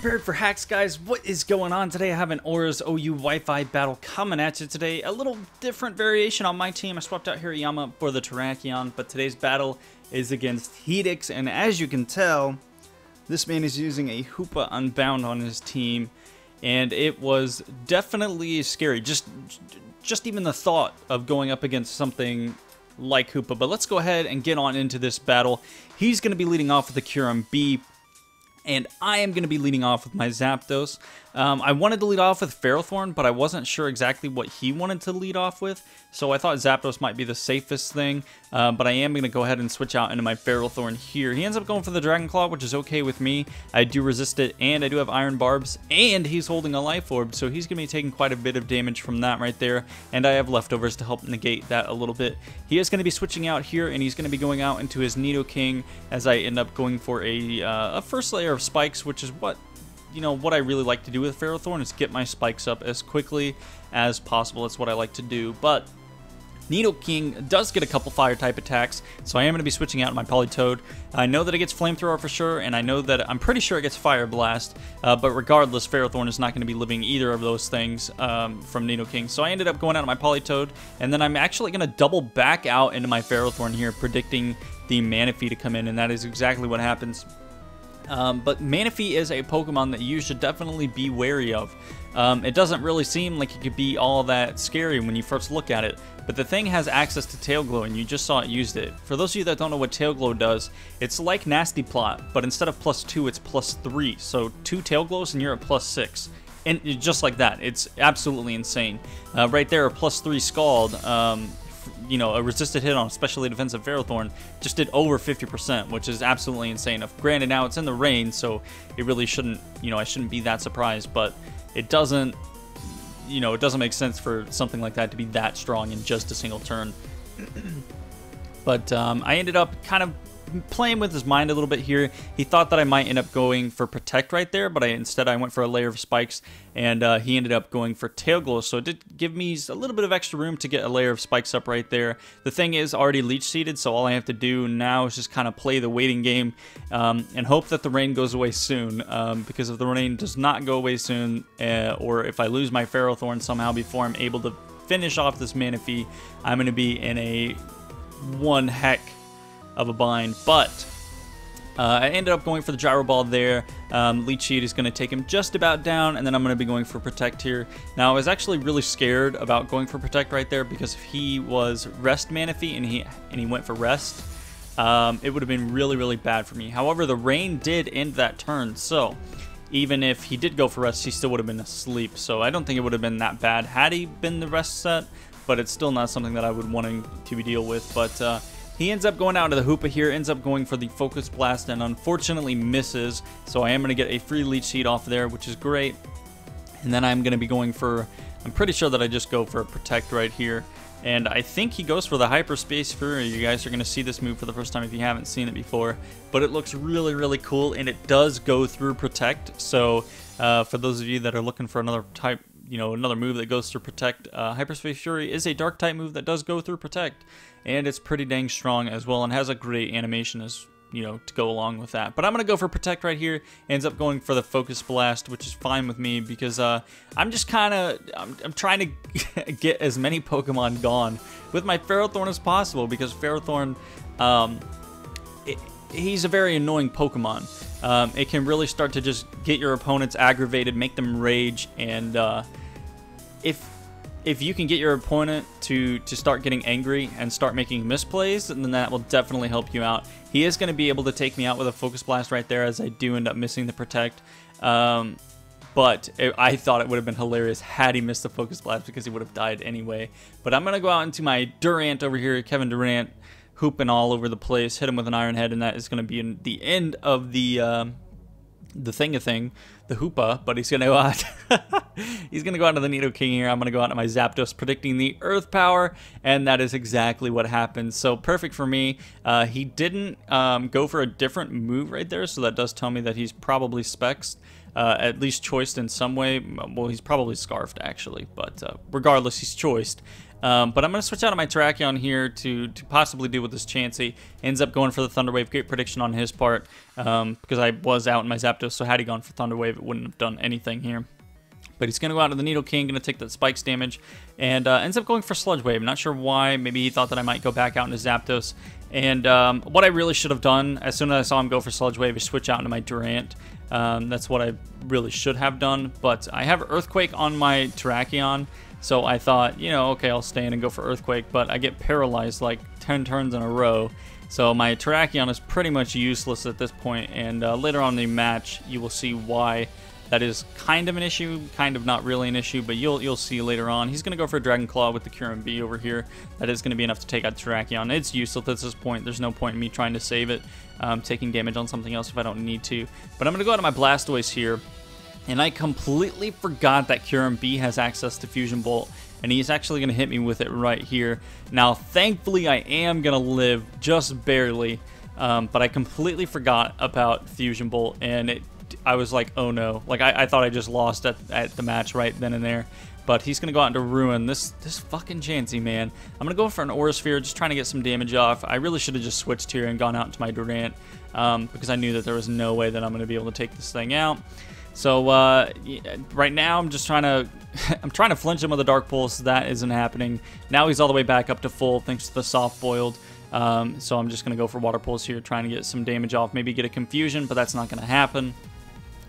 prepared for hacks, guys. What is going on today? I have an Aura's OU Wi-Fi battle coming at you today. A little different variation on my team. I swapped out Hirayama for the Terrakion, but today's battle is against Hedix, and as you can tell, this man is using a Hoopa Unbound on his team, and it was definitely scary. Just even the thought of going up against something like Hoopa. But let's go ahead and get on into this battle. He's going to be leading off with the Curum B, and I am going to be leading off with my Zapdos. I wanted to lead off with Ferrothorn, but I wasn't sure exactly what he wanted to lead off with, so I thought Zapdos might be the safest thing, but I am going to go ahead and switch out into my Ferrothorn here. He ends up going for the Dragon Claw, which is okay with me. I do resist it, and I do have Iron Barbs, and he's holding a Life Orb, so he's going to be taking quite a bit of damage from that right there, and I have leftovers to help negate that a little bit. He is going to be switching out here, and he's going to be going out into his Nidoking as I end up going for a first layer of spikes, which is what I really like to do with Ferrothorn, is get my spikes up as quickly as possible. That's what I like to do. But Nidoking does get a couple fire type attacks, so I am going to be switching out my Politoed. I know that it gets Flamethrower for sure, and I'm pretty sure it gets Fire Blast, but regardless, Ferrothorn is not going to be living either of those things from Nidoking. So I ended up going out of my Politoed, and then I'm actually going to double back out into my Ferrothorn here, predicting the Manaphy to come in, and that is exactly what happens. But Manaphy is a Pokemon that you should definitely be wary of. It doesn't really seem like it could be all that scary when you first look at it, but the thing has access to Tail Glow, and you just saw it used it. For those of you that don't know what Tail Glow does, it's like Nasty Plot, but instead of +2, it's +3. So 2 Tail Glows and you're at +6. And just like that, it's absolutely insane. Right there, a +3 Scald. A resisted hit on especially defensive Ferrothorn just did over 50%, which is absolutely insane. Granted, now it's in the rain, so it really shouldn't, I shouldn't be that surprised, but it doesn't, it doesn't make sense for something like that to be that strong in just a single turn. But I ended up kind of playing with his mind a little bit here. He thought that I might end up going for Protect right there, but instead I went for a layer of spikes, and he ended up going for Tail Glow, so it did give me a little bit of extra room to get a layer of spikes up right there. The thing is already leech seeded, so all I have to do now is just kind of play the waiting game and hope that the rain goes away soon, because if the rain does not go away soon, or if I lose my Ferrothorn somehow before I'm able to finish off this Manaphy, I'm going to be in a one heck of a bind. But I ended up going for the Gyro Ball there. Leech Seed is going to take him just about down, and then I'm going to be going for Protect here. Now, I was actually really scared about going for Protect right there, because if he was Rest Manaphy and he went for Rest, it would have been really, really bad for me. However, the rain did end that turn, so even if he did go for Rest, he still would have been asleep. So I don't think it would have been that bad had he been the Rest set, but it's still not something that I would want to deal with. But he ends up going out to the Hoopa here, ends up going for the Focus Blast, and unfortunately misses. So I am going to get a free Leech Seed off there, which is great. And then I'm going to be going for, I'm pretty sure that I just go for a Protect right here. And I think he goes for the Hyperspace Fury. You guys are going to see this move for the first time if you haven't seen it before. But it looks really, really cool, and it does go through Protect. So for those of you that are looking for another type, another move that goes through Protect, Hyperspace Fury is a Dark type move that does go through Protect, and it's pretty dang strong as well, and has a great animation as to go along with that. But I'm gonna go for Protect right here. Ends up going for the Focus Blast, which is fine with me, because I'm just I'm trying to get as many Pokemon gone with my Ferrothorn as possible, because Ferrothorn, he's a very annoying Pokemon. It can really start to just get your opponents aggravated, make them rage, and if you can get your opponent to start getting angry and start making misplays, then that will definitely help you out. He is going to be able to take me out with a Focus Blast right there, as I do end up missing the Protect. But I thought it would have been hilarious had he missed the Focus Blast, because he would have died anyway. But I'm going to go out into my Durant over here, Kevin Durant, hooping all over the place, hit him with an Iron Head, and that is going to be in the end of the thing-a-thing, the Hoopa. But he's going to go out he's going to go out to the Nidoking here. I'm going to go out to my Zapdos, predicting the Earth Power, and that is exactly what happened. So perfect for me. He didn't go for a different move right there, so that does tell me that he's probably Spexed, at least choiced in some way. Well, he's probably Scarfed, actually, but regardless, he's choiced. But I'm going to switch out of my Terrakion here to possibly deal with this Chansey. Ends up going for the Thunder Wave. Great prediction on his part, because I was out in my Zapdos, so had he gone for Thunder Wave, it wouldn't have done anything here. But he's going to go out to the Needle King, going to take that Spikes damage, and ends up going for Sludge Wave. Not sure why. Maybe he thought that I might go back out into Zapdos. And what I really should have done, as soon as I saw him go for Sludge Wave, is switch out into my Durant. That's what I really should have done. But I have Earthquake on my Terrakion, so I thought, you know, okay, I'll stay in and go for Earthquake. But I get paralyzed like 10 turns in a row. So my Terrakion is pretty much useless at this point. And later on in the match, you will see why that is kind of an issue, kind of not really an issue, but you'll see later on. He's going to go for a Dragon Claw with the Kyurem B over here. That is going to be enough to take out Terrakion. It's useless at this point. There's no point in me trying to save it, taking damage on something else if I don't need to. But I'm going to go out of my Blastoise here, and I completely forgot that Kyurem B has access to Fusion Bolt, and he's actually going to hit me with it right here. Now, thankfully, I am going to live just barely, but I completely forgot about Fusion Bolt, and I was like, oh no. Like, I thought I just lost at the match right then and there. But he's going to go out into Ruin. This fucking Chansey, man. I'm going to go for an Aura Sphere, just trying to get some damage off. I really should have just switched here and gone out into my Durant, because I knew that there was no way that I'm going to be able to take this thing out. So, right now, I'm just trying to... I'm trying to flinch him with a Dark Pulse. That isn't happening. Now he's all the way back up to full, thanks to the Soft Boiled. So I'm just going to go for Water Pulse here, trying to get some damage off. Maybe get a Confusion, but that's not going to happen.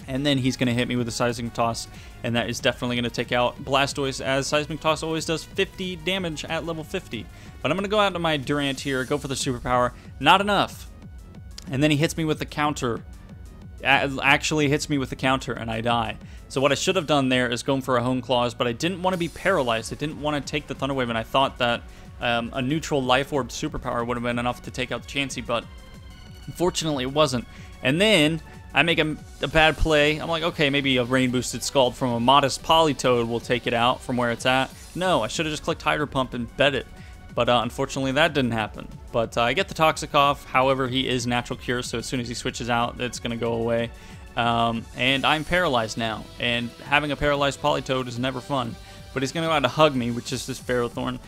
And then he's going to hit me with a Seismic Toss, and that is definitely going to take out Blastoise, as Seismic Toss always does 50 damage at level 50. But I'm going to go out to my Durant here, go for the Superpower. Not enough. And then he hits me with the counter. Actually hits me with the counter, and I die. So what I should have done there is going for a Hone Claws, but I didn't want to be paralyzed. I didn't want to take the Thunder Wave, and I thought that a neutral Life Orb Superpower would have been enough to take out the Chansey, but unfortunately it wasn't. And then I make a bad play. I'm like, okay, maybe a Rain Boosted Scald from a modest Politoed will take it out from where it's at. No, I should have just clicked Hydro Pump and bet it. But unfortunately, that didn't happen. But I get the Toxic off. However, he is Natural Cure, so as soon as he switches out, it's going to go away. And I'm paralyzed now. And having a paralyzed Politoed is never fun. But he's going to go out to Hug Me, which is this Ferrothorn,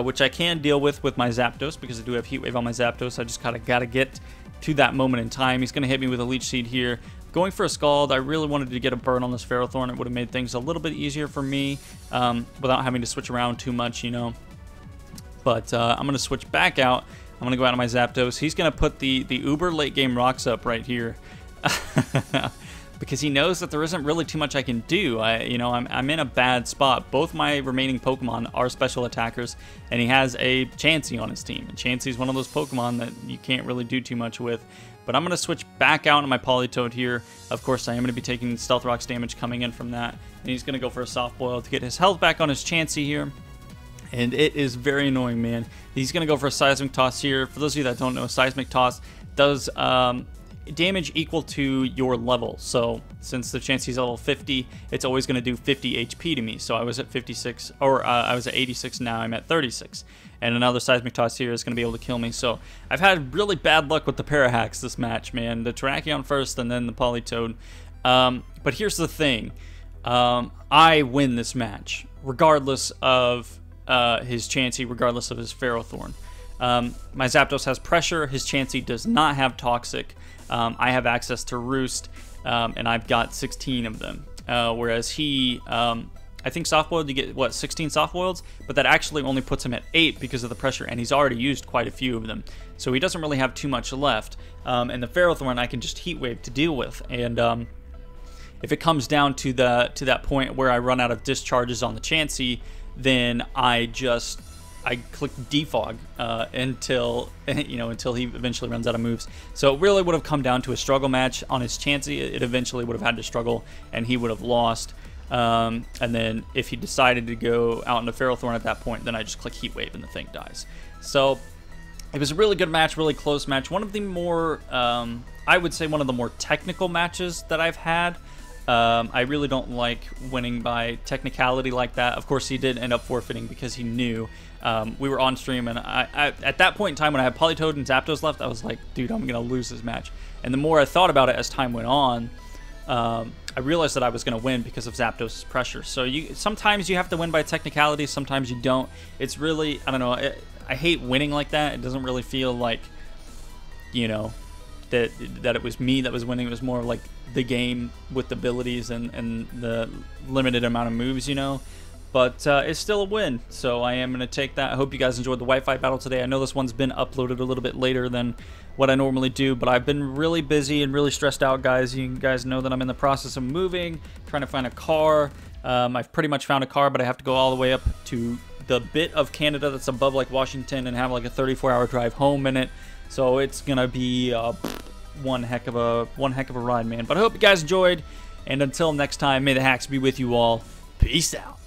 which I can deal with my Zapdos, because I do have Heat Wave on my Zapdos. I just kind of got to get to that moment in time. He's going to hit me with a Leech Seed here. Going for a Scald, I really wanted to get a burn on this Ferrothorn. It would have made things a little bit easier for me without having to switch around too much, you know. But I'm going to switch back out. I'm going to go out of my Zapdos. He's going to put the uber late game rocks up right here. Because he knows that there isn't really too much I can do. I'm in a bad spot. Both my remaining Pokemon are special attackers, and he has a Chansey on his team. And Chansey's one of those Pokemon that you can't really do too much with. But I'm going to switch back out on my Politoed here. Of course, I am going to be taking Stealth Rock's damage coming in from that. And he's going to go for a Soft Boil to get his health back on his Chansey here. And it is very annoying, man. He's going to go for a Seismic Toss here. For those of you that don't know, Seismic Toss does damage equal to your level. So since the Chansey's level 50, it's always going to do 50 HP to me. So I was at 56, or I was at 86, now I'm at 36. And another Seismic Toss here is going to be able to kill me. So I've had really bad luck with the Parahacks this match, man. The Terrakion first and then the Politoed. But here's the thing. I win this match, regardless of his Chansey, regardless of his Ferrothorn. My Zapdos has Pressure. His Chansey does not have Toxic. I have access to Roost, and I've got 16 of them. Whereas he, I think Soft Boiled, you get, what, 16 Soft Boileds? But that actually only puts him at 8 because of the Pressure, and he's already used quite a few of them. So he doesn't really have too much left. And the Ferrothorn I can just Heat Wave to deal with. And if it comes down to that point where I run out of discharges on the Chansey, then I click Defog until he eventually runs out of moves. So it really would have come down to a struggle match on his Chansey. It eventually would have had to struggle, and he would have lost. And then if he decided to go out into Ferrothorn at that point, then I just click Heat Wave and the thing dies. So it was a really good match, really close match. One of the more, I would say one of the more technical matches that I've had. I really don't like winning by technicality like that. Of course, he did end up forfeiting because he knew. We were on stream, and I at that point in time when I had Politoed and Zapdos left, I was like, dude, I'm going to lose this match. And the more I thought about it as time went on, I realized that I was going to win because of Zapdos' pressure. So sometimes you have to win by technicality, sometimes you don't. It's really, I don't know, I hate winning like that. It doesn't really feel like, you know, that it was me that was winning. It was more like the game with the abilities and the limited amount of moves, you know. But it's still a win, so I am going to take that. I hope you guys enjoyed the Wi-Fi battle today. I know this one's been uploaded a little bit later than what I normally do, but I've been really busy and really stressed out, guys. You guys know that I'm in the process of moving, trying to find a car. I've pretty much found a car, but I have to go all the way up to the bit of Canada that's above like Washington and have like a 34-hour drive home in it. So it's going to be one heck of a ride, man. But I hope you guys enjoyed, and until next time, may the hacks be with you all. Peace out.